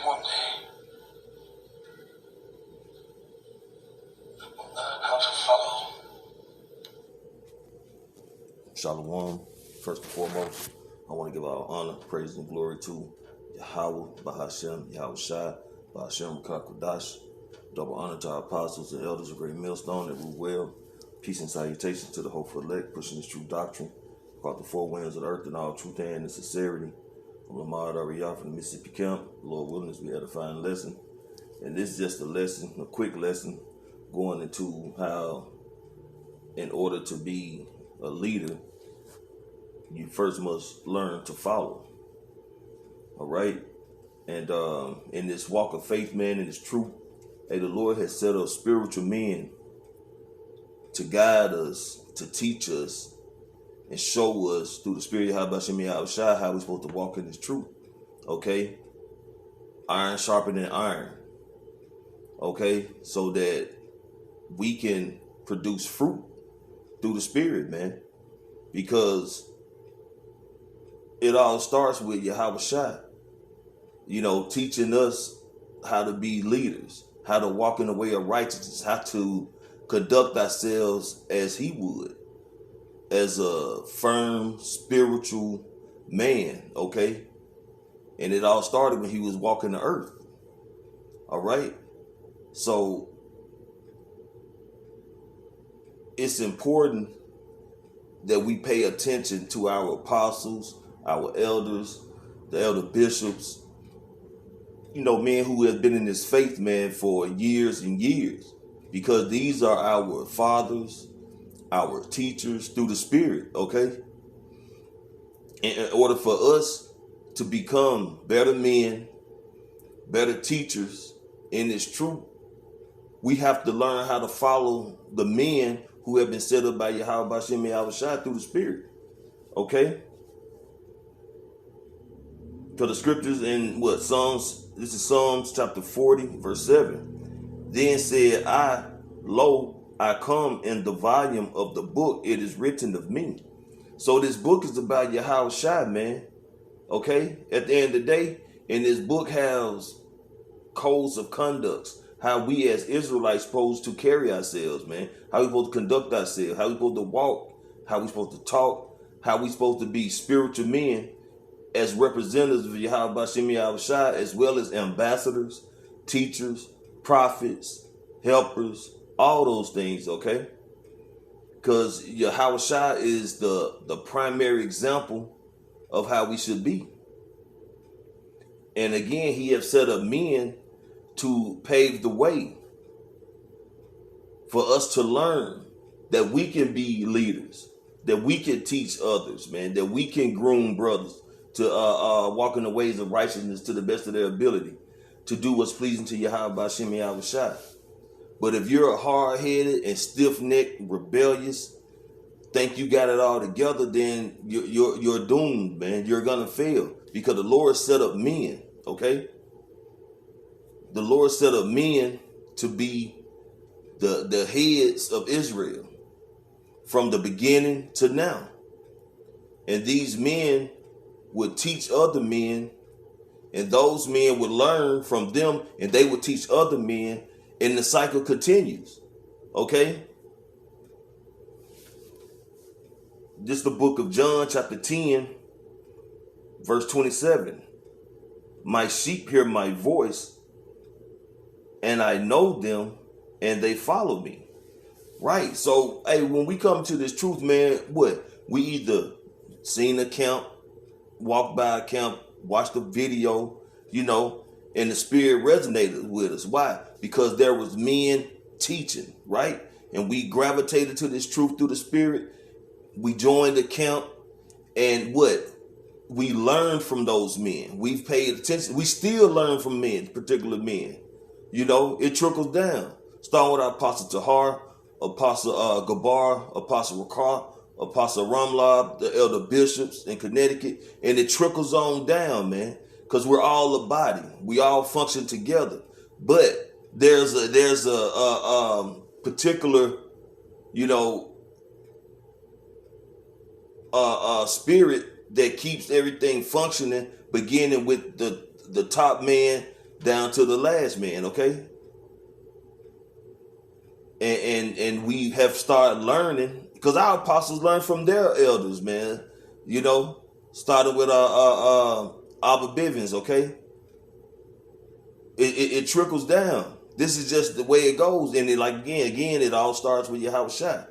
one day will learn how to follow. Shalom. First and foremost, I want to give our honor, praise, and glory to Yahweh, Bahashem, Yahweh Shai, Bahashem, Kakodash. Double honor to our apostles and elders of Great Millstone that rule well. Peace and salutations to the hopeful elect, pushing this true doctrine, called the four winds of the earth in all truth and sincerity. From Lamar Ariyah from the Mississippi camp, Lord willing, as we edify a lesson. And this is just a lesson, a quick lesson, going into how, in order to be a leader, you first must learn to follow. All right? And in this walk of faith, man, in this truth, hey, the Lord has set up spiritual men to guide us, to teach us, and show us through the Spirit of Yahweh Shai how we're supposed to walk in this truth. Okay? Iron sharpening iron. Okay? So that we can produce fruit through the Spirit, man. Because it all starts with Yahweh Shai. You know, teaching us how to be leaders, how to walk in the way of righteousness, how to conduct ourselves as he would, as a firm spiritual man, okay? And it all started when he was walking the earth, all right? So it's important that we pay attention to our apostles, our elders, the elder bishops, you know, men who have been in this faith, man, for years and years, because these are our fathers, our teachers through the Spirit, okay? And in order for us to become better men, better teachers in this truth, we have to learn how to follow the men who have been set up by Yahweh Bashem Yahweh Shai through the Spirit, okay? So the scriptures in Psalms, this is Psalms chapter 40, verse 7. Then said I, lo, I come in the volume of the book, it is written of me. So this book is about Yahweh Shai, man. Okay? At the end of the day, and this book has codes of conducts, how we as Israelites supposed to carry ourselves, man. How we supposed to conduct ourselves, how we supposed to walk, how we supposed to talk, how we supposed to be spiritual men as representatives of Yahweh Bashem Yahweh Shai, as well as ambassadors, teachers, prophets, helpers, all those things, okay? Because Yahweh Shai is the primary example of how we should be. And again, he has set up men to pave the way for us to learn that we can be leaders, that we can teach others, man, that we can groom brothers to walk in the ways of righteousness to the best of their ability, to do what's pleasing to Yahweh Bashem Yahweh Shai. But if you're hard-headed and stiff-necked, rebellious, think you got it all together, then you're doomed, man. You're gonna fail, because the Lord set up men, okay? The Lord set up men to be the heads of Israel from the beginning to now. And these men would teach other men, and those men would learn from them, and they would teach other men, and the cycle continues. Okay? This is the book of John, chapter 10, verse 27. My sheep hear my voice, and I know them, and they follow me. Right? So, hey, when we come to this truth, man, what? We either seen a camp, walk by a camp, watch the video, you know, and the Spirit resonated with us. Why? Because there was men teaching, right? And we gravitated to this truth through the Spirit. We joined the camp, and what? We learned from those men. We've paid attention. We still learn from men, particular men. You know, it trickles down. Starting with our Apostle Tahar, Apostle Gabar, Apostle Rakar, Apostle Ramlab, the elder bishops in Connecticut, and it trickles on down, man, because we're all a body. We all function together. But there's a particular, you know, spirit that keeps everything functioning, beginning with the top man, down to the last man, okay? And we have started learning, because our apostles learned from their elders, man. You know, starting with Abba Bivens, okay? It trickles down. This is just the way it goes. And again, it all starts with Yahweh Shai.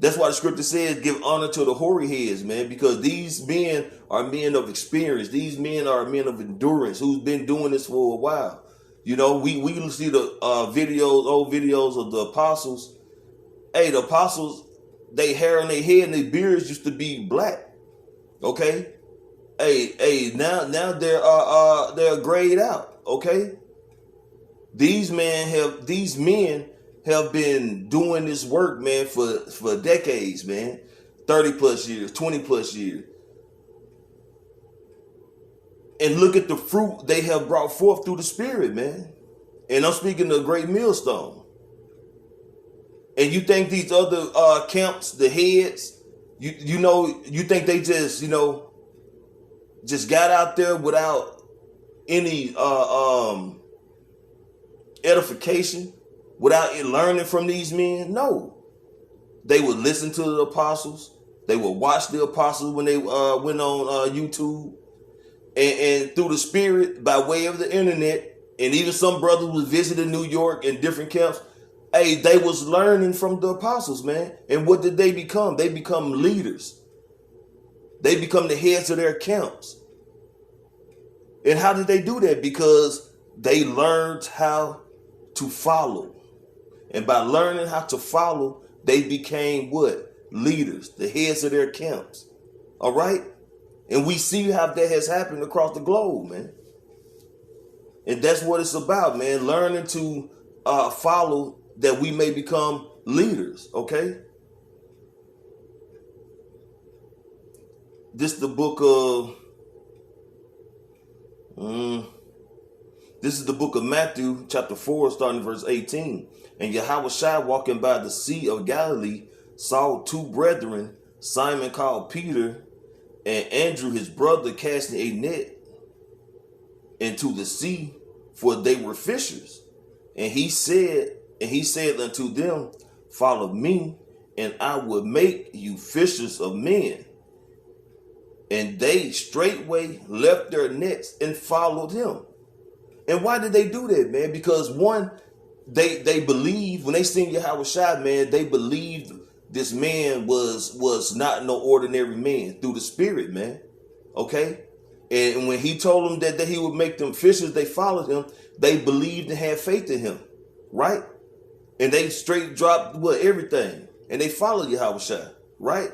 That's why the scripture says, give honor to the hoary heads, man, because these men are men of experience. These men are men of endurance who's been doing this for a while. You know, we see the old videos of the apostles. Hey, the apostles, they hair on their head and their beards used to be black. Okay? Hey, now they're grayed out. Okay? These men have been doing this work, man, for decades, man. 30 plus years, 20 plus years. And look at the fruit they have brought forth through the Spirit, man. And I'm speaking of Great Millstone. And you think these other camps, the heads, you think they just, just got out there without any edification, without learning from these men? No. They would listen to the apostles. They would watch the apostles when they went on YouTube. And through the Spirit, by way of the internet, and even some brothers was visiting New York and different camps, hey, they was learning from the apostles, man. And what did they become? They become leaders. They become the heads of their camps. And how did they do that? Because they learned how to follow. And by learning how to follow, they became what? Leaders, the heads of their camps. All right? And we see how that has happened across the globe, man. And that's what it's about, man. Learning to follow, that we may become leaders, okay? This is the book of Matthew, chapter 4, starting verse 18. And Yahweh Shai, walking by the Sea of Galilee, saw two brethren, Simon called Peter, and Andrew his brother, casting a net into the sea, for they were fishers. And he said unto them, follow me, and I will make you fishers of men. And they straightway left their nets and followed him. And why did they do that, man? Because one, they believed, when they seen Yahweh Shai, man, they believed this man was not no ordinary man through the Spirit, man. Okay? And when he told them that he would make them fishers, they followed him. They believed and had faith in him. Right? And they straight dropped everything. And they followed Yahweh Shai. Right?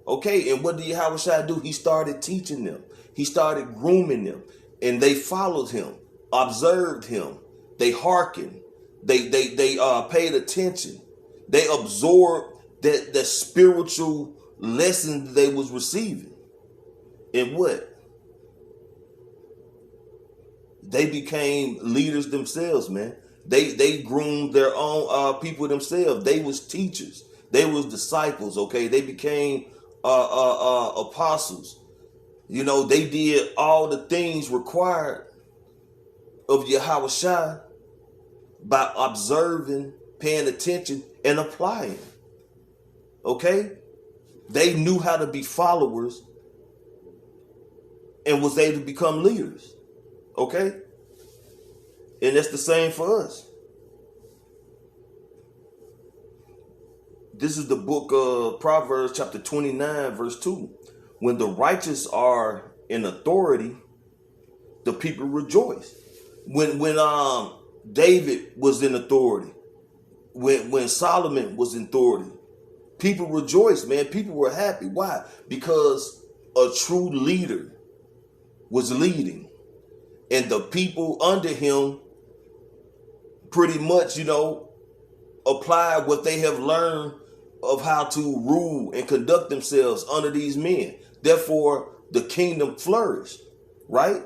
Okay, and what did Yahweh Shai do? He started teaching them. He started grooming them. And they followed him, observed him. They hearkened. They paid attention. They absorbed that spiritual lesson they was receiving. And what? They became leaders themselves, man. They groomed their own people themselves. They was teachers. They was disciples, okay? They became apostles. They did all the things required of Yahweh Shai by observing, paying attention, and applying. Okay? They knew how to be followers and was able to become leaders. Okay? And that's the same for us. This is the book of Proverbs, chapter 29, verse 2. When the righteous are in authority, the people rejoice. When David was in authority, when Solomon was in authority, people rejoiced, man. People were happy. Why? Because a true leader was leading. And the people under him pretty much, apply what they have learned of how to rule and conduct themselves under these men. Therefore, the kingdom flourished, right?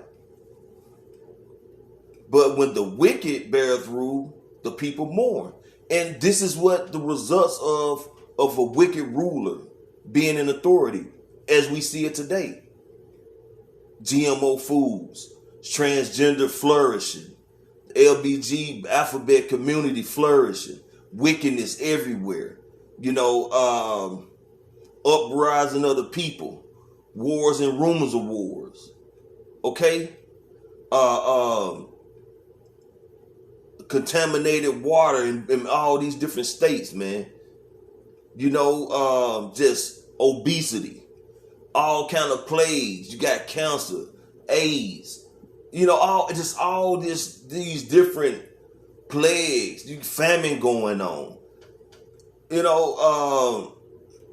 But when the wicked beareth rule, the people mourn. And this is what the results of a wicked ruler being in authority, as we see it today. GMO foods, transgender flourishing, LBG alphabet community flourishing, wickedness everywhere, uprising of the people, wars and rumors of wars, okay? Contaminated water in all these different states, man. Just obesity, all kind of plagues. You got cancer, AIDS, all these different plagues, famine going on.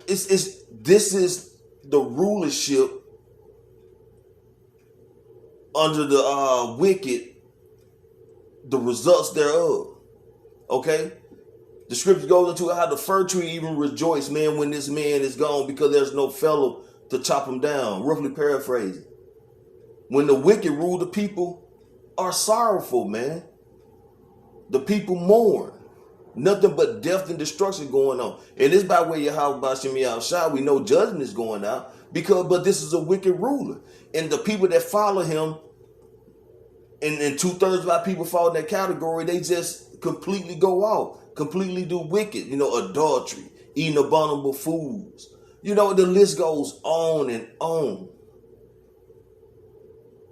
This is the rulership under the wicked, the results thereof. Okay? The scripture goes into how the fir tree even rejoiced, man, when this man is gone, because there's no fellow to chop him down. Roughly paraphrasing. When the wicked rule, the people are sorrowful, man. The people mourn. Nothing but death and destruction going on. And it's by way of how Bashem Yahushua, we know judgment is going out, but this is a wicked ruler. And the people that follow him, and 2/3 of our people fall in that category, they just completely go off, completely do wicked, adultery, eating abominable foods. The list goes on and on.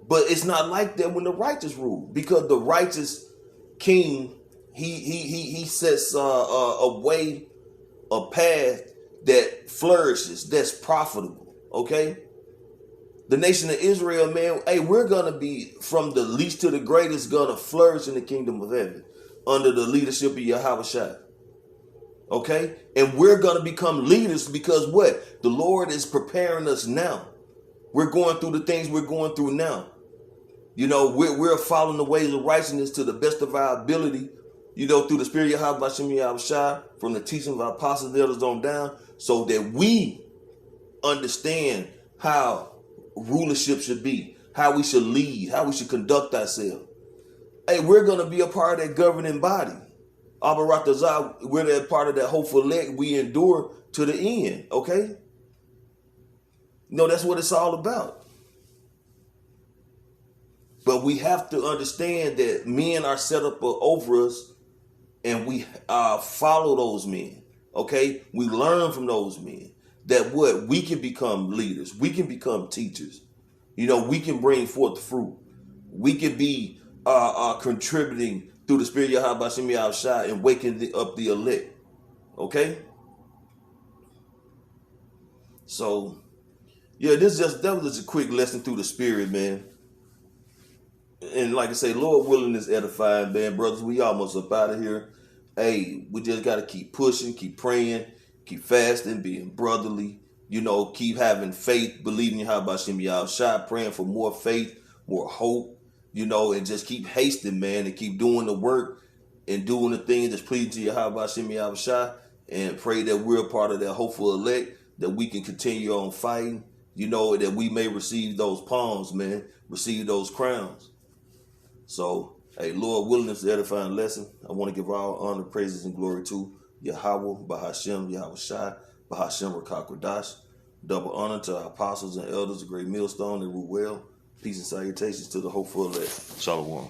But it's not like that when the righteous rule, because the righteous king, he sets a way, a path that flourishes, that's profitable, okay? The nation of Israel, man, hey, we're going to be, from the least to the greatest, going to flourish in the kingdom of heaven under the leadership of Yahushua. Okay? And we're going to become leaders because what? The Lord is preparing us now. We're going through the things we're going through now. We're following the ways of righteousness to the best of our ability, through the spirit of Yahushua, from the teaching of our apostles and elders on down, so that we understand how rulership should be, how we should lead, how we should conduct ourselves. Hey, we're going to be a part of that governing body. Abaratazah, we're that part of that hopeful elect. We endure to the end, okay? That's what it's all about. But we have to understand that men are set up over us, and we follow those men, okay? We learn from those men. That what? We can become leaders. We can become teachers. We can bring forth fruit. We can be contributing through the spirit of Yahushua and waking up the elect. Okay? So, yeah, that was just a quick lesson through the spirit, man. And like I say, Lord willing is edifying, man. Brothers, we almost up out of here. Hey, we just got to keep pushing, keep praying, keep fasting, being brotherly, keep having faith, believing in Yahushua, praying for more faith, more hope, and just keep hasting, man, and keep doing the work and doing the things that's pleasing to Yahushua, and pray that we're a part of that hopeful elect, that we can continue on fighting, that we may receive those palms, man, receive those crowns. So, hey, Lord willing, is the edifying lesson. I want to give all honor, praises, and glory to Yahweh, Bahashem, Yahushua, Bahashem, Rakakwadash. Double honor to our apostles and elders, the great millstone, and rule well. Peace and salutations to the hopeful elect. Shalom.